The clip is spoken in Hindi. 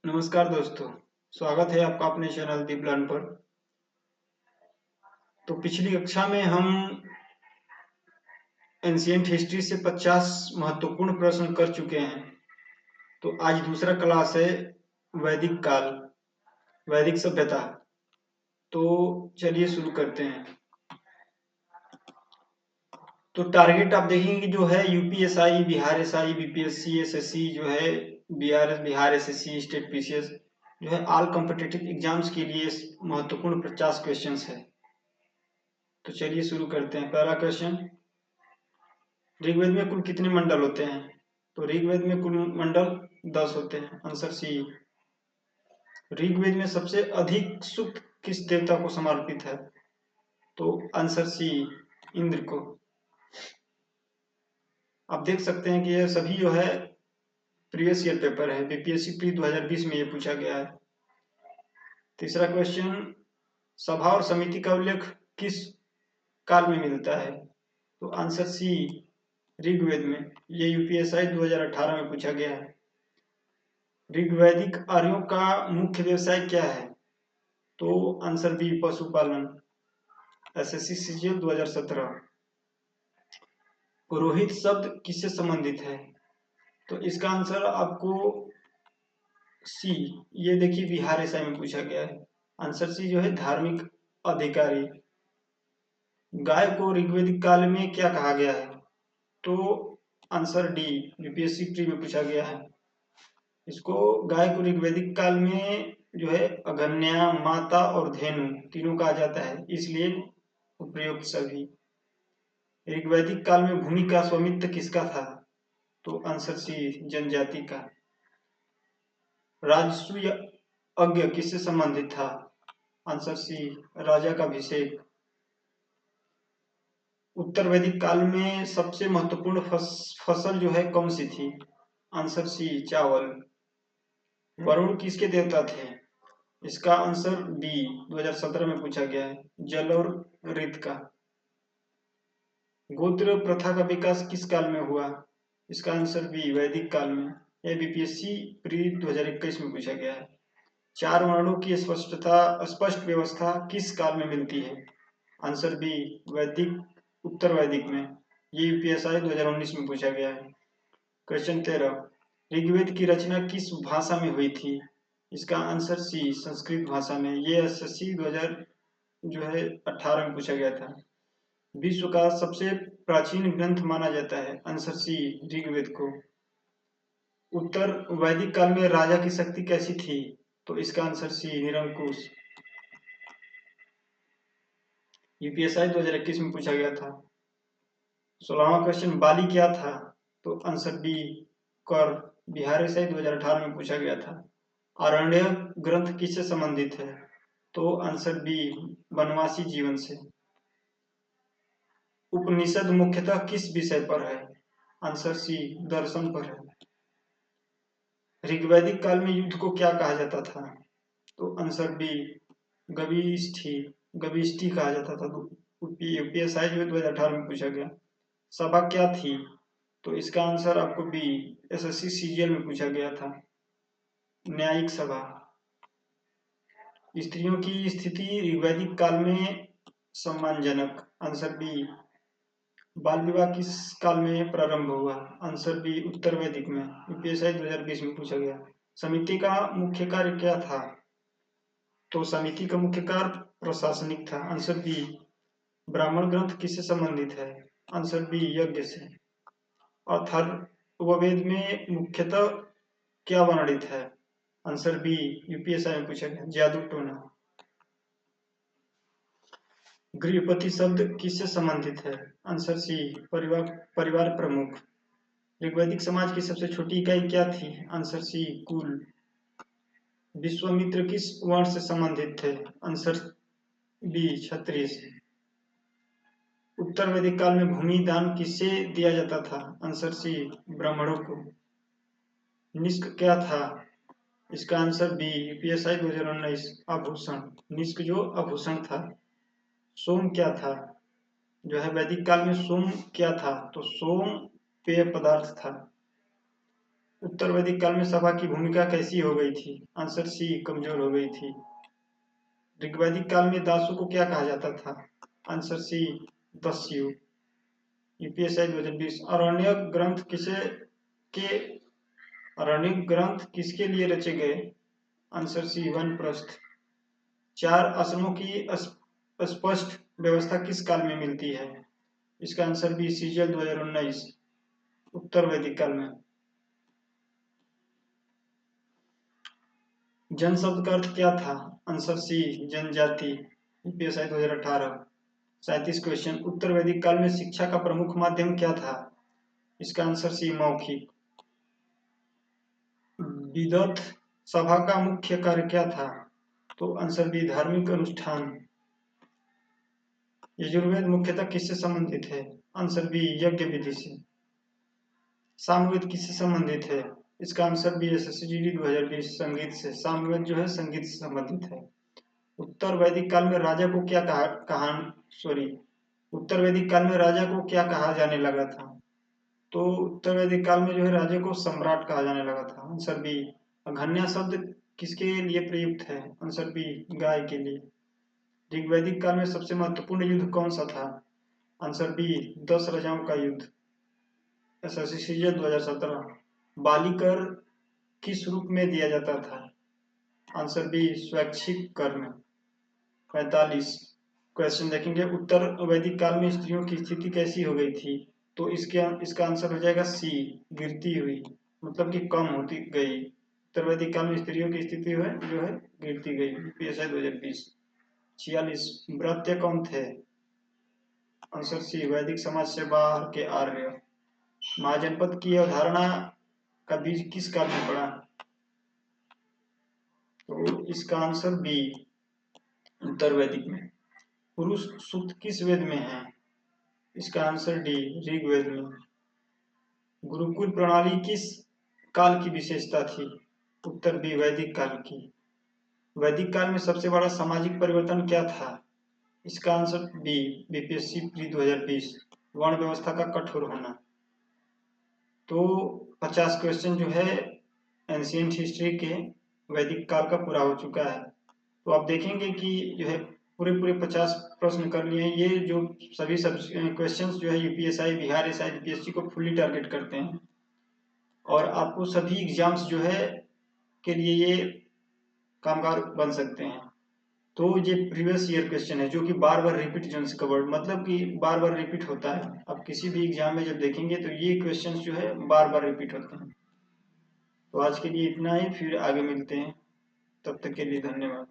नमस्कार दोस्तों, स्वागत है आपका अपने चैनल दीप लर्न पर। तो पिछली कक्षा में हम एंशिएंट हिस्ट्री से 50 महत्वपूर्ण प्रश्न कर चुके हैं। तो आज दूसरा क्लास है वैदिक काल, वैदिक सभ्यता। तो चलिए शुरू करते हैं। तो टारगेट आप देखेंगे जो है UPSI, Bihar SI, BPSC, SSC जो है बिहार एसएससी, स्टेट पीसीएस जो है ऑल कॉम्पिटिटिव एग्जाम्स के लिए महत्वपूर्ण 50 क्वेश्चंस है। तो चलिए शुरू करते हैं। पहला क्वेश्चन, ऋग्वेद में कुल कितने मंडल होते हैं? तो ऋग्वेद में कुल मंडल 10 होते हैं। Answer C. ऋग्वेद में सबसे अधिक सूक्त किस देवता को समर्पित है? तो आंसर सी, इंद्र को। आप देख सकते हैं कि यह सभी जो है प्रीवियस ईयर पेपर है, बीपीएससी प्री 2020 में ये पूछा गया है। तीसरा क्वेश्चन, सभा और समिति का उल्लेख किस काल में मिलता है? तो आंसर सी, ऋग्वेद में। ये यूपीएसआई 2018 में पूछा गया है। ऋग्वैदिक आर्यों का मुख्य व्यवसाय क्या है? तो आंसर बी, पशुपालन। SSC CGL 2017। पुरोहित शब्द किससे संबंधित है? तो इसका आंसर आपको सी, ये देखिए बिहार एसआई में पूछा गया है। आंसर सी जो है धार्मिक अधिकारी। गाय को ऋग्वैदिक काल में क्या कहा गया है? तो आंसर डी, यूपीएससी प्री में पूछा गया है। इसको गाय को ऋग्वैदिक काल में जो है अगन्या, माता और धेनु तीनों कहा जाता है, इसलिए उपयुक्त सभी। ऋग्वैदिक काल में भूमि का स्वामित्व किसका था? तो आंसर सी, जनजाति का। राजस्व यज्ञ किससे संबंधित था? आंसर सी, राजा का अभिषेक। उत्तर वैदिक काल में सबसे महत्वपूर्ण फसल जो है कौन सी थी? आंसर सी, चावल। वरुण किसके देवता थे? इसका आंसर बी, 2017 में पूछा गया है, जल और ऋत का। गोत्र प्रथा का विकास किस काल में हुआ? इसका आंसर बी, वैदिक काल में। यह बीपीएससी प्री 2021 में पूछा गया है। चार वर्णों की स्पष्ट व्यवस्था किस काल में मिलती है? आंसर बी, वैदिक, उत्तर वैदिक में। ये यूपीएसआई 2019 में पूछा गया है। क्वेश्चन 13, ऋग्वेद की रचना किस भाषा में हुई थी? इसका आंसर सी, संस्कृत भाषा में। ये एसएससी 2018 में पूछा गया था। विश्व का सबसे प्राचीन ग्रंथ माना जाता है? आंसर सी, ऋग्वेद को। उत्तर वैदिक काल में राजा की शक्ति कैसी थी? तो इसका आंसर सी, निरंकुश। यूपीएसआई 2021 में पूछा गया था। 16वां क्वेश्चन, बाली क्या था? तो आंसर बी, कर। बिहार एसआई 2018 में पूछा गया था। आरण्य ग्रंथ किससे संबंधित है? तो आंसर बी, वनवासी जीवन से। उपनिषद मुख्यतः किस विषय पर है? आंसर सी, दर्शन पर है। ऋग्वैदिक काल में युद्ध को क्या कहा जाता था? तो आंसर बी, गविष्ठी, गविष्ठी कहा जाता था। यूपीएसआई जो 2018 में पूछा गया। सभा क्या थी? तो इसका आंसर आपको बी, एसएससी सीजीएल में पूछा गया था, न्यायिक सभा। स्त्रियों की स्थिति ऋग्वैदिक काल में सम्मानजनक। आंसर बी, बाल विवाह किस काल में प्रारंभ हुआ? आंसर बी, उत्तर वैदिक में। यूपीएसआई 2020 में पूछा गया। समिति का मुख्य कार्य क्या था? तो समिति का मुख्य कार्य प्रशासनिक था। आंसर बी, ब्राह्मण ग्रंथ किससे संबंधित है? आंसर बी, यज्ञ से। अथर्ववेद में मुख्यतः क्या वर्णित है? आंसर बी, यूपीएसआई में पूछा गया, जादू टोना। गृहपति शब्द किससे संबंधित है? आंसर सी, परिवार प्रमुख। ऋग्वैदिक समाज की सबसे छोटी इकाई क्या थी? आंसर सी, कुल। विश्वामित्र किस वर्ण से संबंधित थे? आंसर बी, क्षत्रिय से। उत्तर वैदिक काल में भूमि दान किससे दिया जाता था? आंसर सी, ब्राह्मणों को। निष्क क्या था? इसका आंसर बी, यूपीएसआई 2019, आभूषण। निष्क जो आभूषण था। सोम क्या था? जो है वैदिक काल में सोम क्या था? तो सोम पेय पदार्थ था। उत्तर वैदिक काल में सभा की भूमिका कैसी हो गई थी? आंसर सी, कमजोर हो गई थी। ऋग्वैदिक काल में दासों को क्या कहा जाता था? Answer C, दस्यु। यूपीएसआई 2020 के अरण्यक ग्रंथ किसके लिए रचे गए? आंसर सी, वानप्रस्थ। 4 आश्रमों की स्पष्ट व्यवस्था किस काल में मिलती है? इसका आंसर बी, सीजल 2019, उत्तर वैदिक काल में। जन शब्द का अर्थ क्या था? आंसर सी, जनजाति। यूपीएसआई 2018। 37 क्वेश्चन, उत्तर वैदिक काल में शिक्षा का प्रमुख माध्यम क्या था? इसका आंसर सी, मौखिक। विदत सभा का मुख्य कार्य क्या था? तो आंसर बी, धार्मिक अनुष्ठान। यजुर्वेद मुख्यतः किससे संबंधित है? आंसर बी, यज्ञ विधि से। सामवेद किससे संबंधित है? इसका आंसर बी, एसएससीजीडी 2020, संगीत से। सामवेद जो है संगीत से संबंधित है। उत्तर वैदिक काल में राजा को क्या उत्तर वैदिक काल में राजा को क्या कहा जाने लगा था? तो उत्तर वैदिक काल में जो है राजा को सम्राट कहा जाने लगा था। Answer B. अघन्या शब्द किसके लिए प्रयुक्त है? आंसर बी, गाय के लिए। ऋग्वैदिक काल में सबसे महत्वपूर्ण युद्ध कौन सा था? आंसर बी, 10 राजाओं का युद्ध। एसएससी 2017। बालिकर किस रूप में दिया जाता था? आंसर बी, स्वैच्छिक कर में। 45 क्वेश्चन देखेंगे, उत्तर वैदिक काल में स्त्रियों की स्थिति कैसी हो गई थी? तो इसका आंसर हो जाएगा सी, गिरती हुई, मतलब कि कम होती गई। उत्तर वैदिक काल में स्त्रियों की स्थिति जो है गिरती गई। यूपीएसआई 2020। 46 व्रत्य कौन थे? आंसर सी, वैदिक समाज से बाहर के आर्य। महाजनपद की अवधारणा का बीज किस काल में पड़ा? तो इसका आंसर बी, उत्तर वैदिक में। पुरुष सूक्त किस वेद में है? इसका आंसर डी, ऋग्वेद में। गुरुकुल प्रणाली किस काल की विशेषता थी? उत्तर बी, वैदिक काल की। वैदिक काल में सबसे बड़ा सामाजिक परिवर्तन क्या था? इसका आंसर बी, बीपीएससी प्री 2020, वर्ण व्यवस्था का कठोर होना। तो 50 क्वेश्चन जो है एंशिएंट हिस्ट्री के वैदिक काल का पूरा हो चुका है। तो आप देखेंगे कि जो है पूरे 50 प्रश्न कर लिए हैं। ये जो सभी क्वेश्चंस जो है यूपीएसआई, बिहार एसआई, बीपीएससी को फुल्ली टारगेट करते हैं और आपको सभी एग्जाम्स जो है के लिए ये कामगार बन सकते हैं। तो ये प्रीवियस ईयर क्वेश्चन है जो कि बार बार रिपीट जोन से कवर्ड, मतलब कि बार बार रिपीट होता है। आप किसी भी एग्जाम में जब देखेंगे तो ये क्वेश्चन जो है बार बार रिपीट होते हैं। तो आज के लिए इतना ही, फिर आगे मिलते हैं। तब तक के लिए धन्यवाद।